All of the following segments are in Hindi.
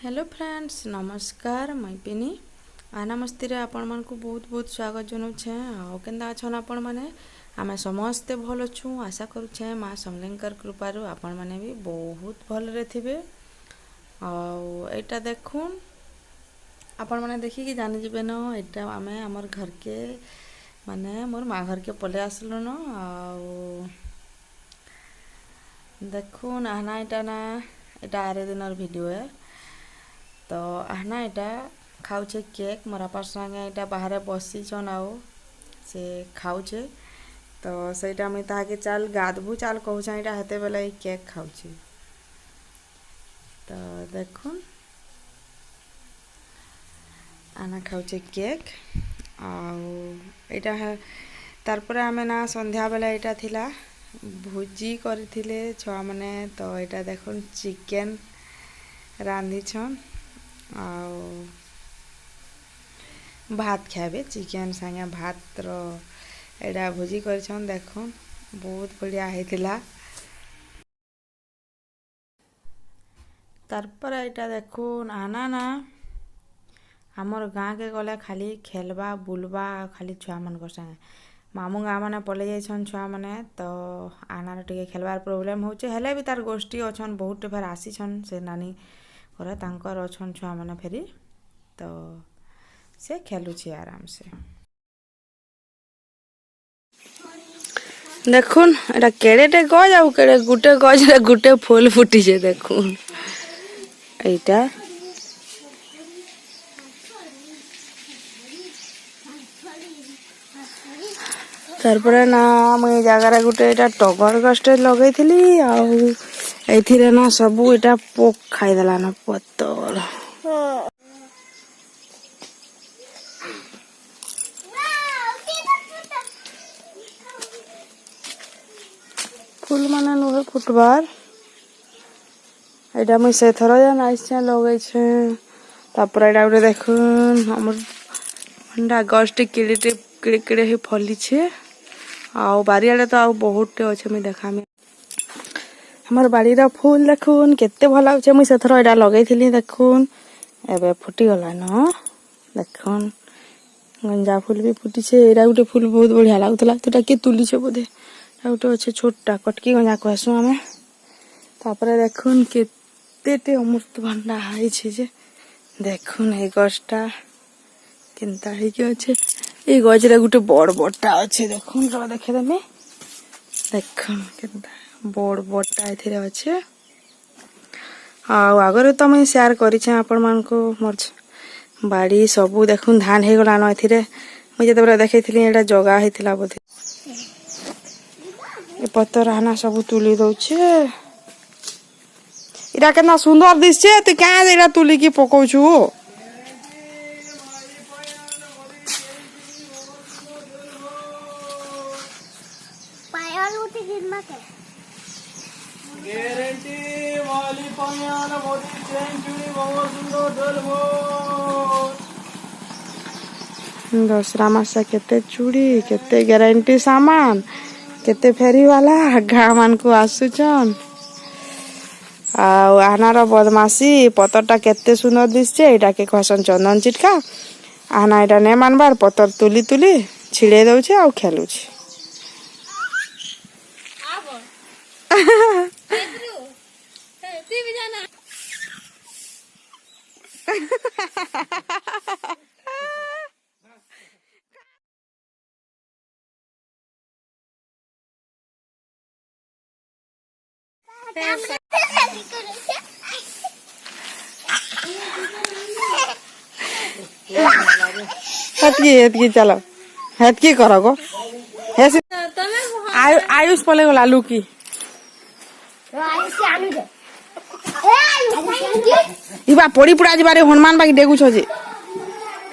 हेलो फ्रेंड्स नमस्कार मुई पिनी आना मस्ती रे आपण मन को बहुत बहुत स्वागत जनाऊे आंदा अच्छन आपण मैंने आम समस्ते भल अच्छू आशा करुचे माँ समलेंकर कृपारू आपण मैंने भी बहुत भलरे थे आईटा देखुन आपण मैंने देखिकी जानीजे न यहाँ आम आमर घर के माने मोर माँ घर के पले आसलु न देखुन आहना इटा ना इटा आरे दिन भिडियो है तो आहना इटा खाऊे केक मोर बापार संगे इटा बाहर बसीचन आउ से खाऊे तो सहीटा मुई ताके चाल गाधबू चाल कहूँ इटा हेते बेले केक खाऊे तो देखुन आना खाऊे केक आईटा तारपर आम ना संध्या बेला इटा थिला भोजी करथिले छुआ माने तो यहाँ देखुन चिकेन रांधिछन भात खाबे चिकेन संगे भात एटा भोजी करछन देखुन बहुत बढ़िया हेतिला तारपर यहाँ देखुन आना ना हमर गाँ के गले खाली खेलबा बुलबा खाली छुआ मन संगे मामू गाँ मैंने पलै जाइछन छुआ मैंने तो आनार टे खेलबार प्रोब्लेम होचे हेले भी तार गोष्ठी अच्छन बहुत फेर आसीछन से नानी घर तांकर अच्छन छुआ मैंने फेरी तो से खेलुछे आराम से देखुन एटा केड़ेटे गज आउ केड़े गुटे गज रे गुटे फूल फुटिछे देखुन एटा तारपरे ना मुई जगार गुटे एटा टगर गछटे लगेइथिली आउ एथिरे ना सबू एटा पोक खाइदेला ना पतर फूल माने नुहे फुटबार एटा मुई से थर जान आइछे लगेइछे तापर एटा गुटे देखुन हमर अंडा गछटे किड़ीटे किड़े किड़े ही फलीछे आउ बारियाडे तो आउ बहुतटे अच्छे मुई देखामी हमर बाड़ीर फूल देखुन केते भल लाଗୁছে मुई सेथर एटा लगेइथिली देखुन एबे फुटी गला न देखुन गंजा फूल भी फुटीछे एटा गुटे फूल बहुत बढ़िया लागुतला तुटा के तुलीछे बोधे एटा गुटे अच्छे छोटा कटकी गंजा कहसु आमे तापरे देखुन केतेटे अमृतभंडा आइछे जे देखुन ए गछटा केनता हे के अच्छे ए गजरे गुटे बड़ बड़टा अच्छे देखुन रो देखे देमे देखुन केनता बड़ बड़टा एथिरे अच्छे आगरे तो मुझे शेयर करिछे आपण मान को मोर बाड़ी सबू देखुन धान हे गला न एथिरे मुझे जते देखैथिली एटा जगा हेतिला बोधे ए पत्तर आना सबू तुली दउछे इरा केतना सुंदर दिसछे तू क्या एरा तुली की पकोछु ग्यारंटी वाली पायान मोदी सेंचुरी बहुत सुंदर डलबो दसरा मासा केते चूड़ी केते ग्यारंटी सामान केते फेरी वाला गाँ मान को आसुचन आनार बदमाशी पतरटा केते सुंदर दिसछे एटा के कहसन चंदन चिटका आना एटा ने मानबार पतर तुली तुली छिड़े दउछे आ खेलुछे हेतकी चलो हेतकी करो गो आयुष पले गला लुकी इबा पड़ी पुड़ा जिबारे हनुमान बाकी डेगु छजे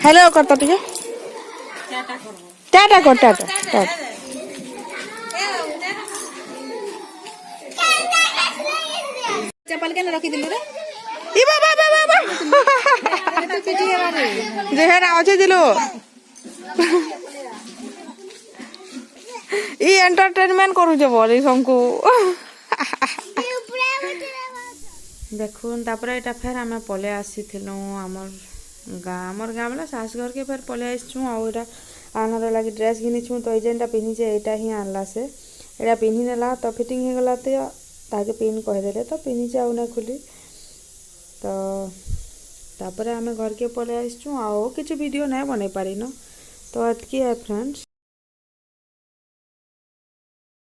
हेलो करता टिके टाटा कर टाटा चप्पल के रखी दिलु रे इबा बाबा बाबा जेहरा अच्छे दिलो ई एंटरटेनमेंट करू जे बोली हमको देखुन तापर एटा फेर आमे पले आसीथिलु हमर गाँ वाला सास घर के फेर पले आइछु आ एटा आनार लगी ड्रेस घिनिछु तो जेनटा पिन्ही जे एटा ही आनला से एटा पिन्ही नेला तो फिटिंग हे गला तो ताके पिन कह देले तो पिन्ही जाउ ना खुली तो तापर आमे घर के पले आइछु आ किछ वीडियो नै बनै पारिनो तो अतकी है फ्रेंड्स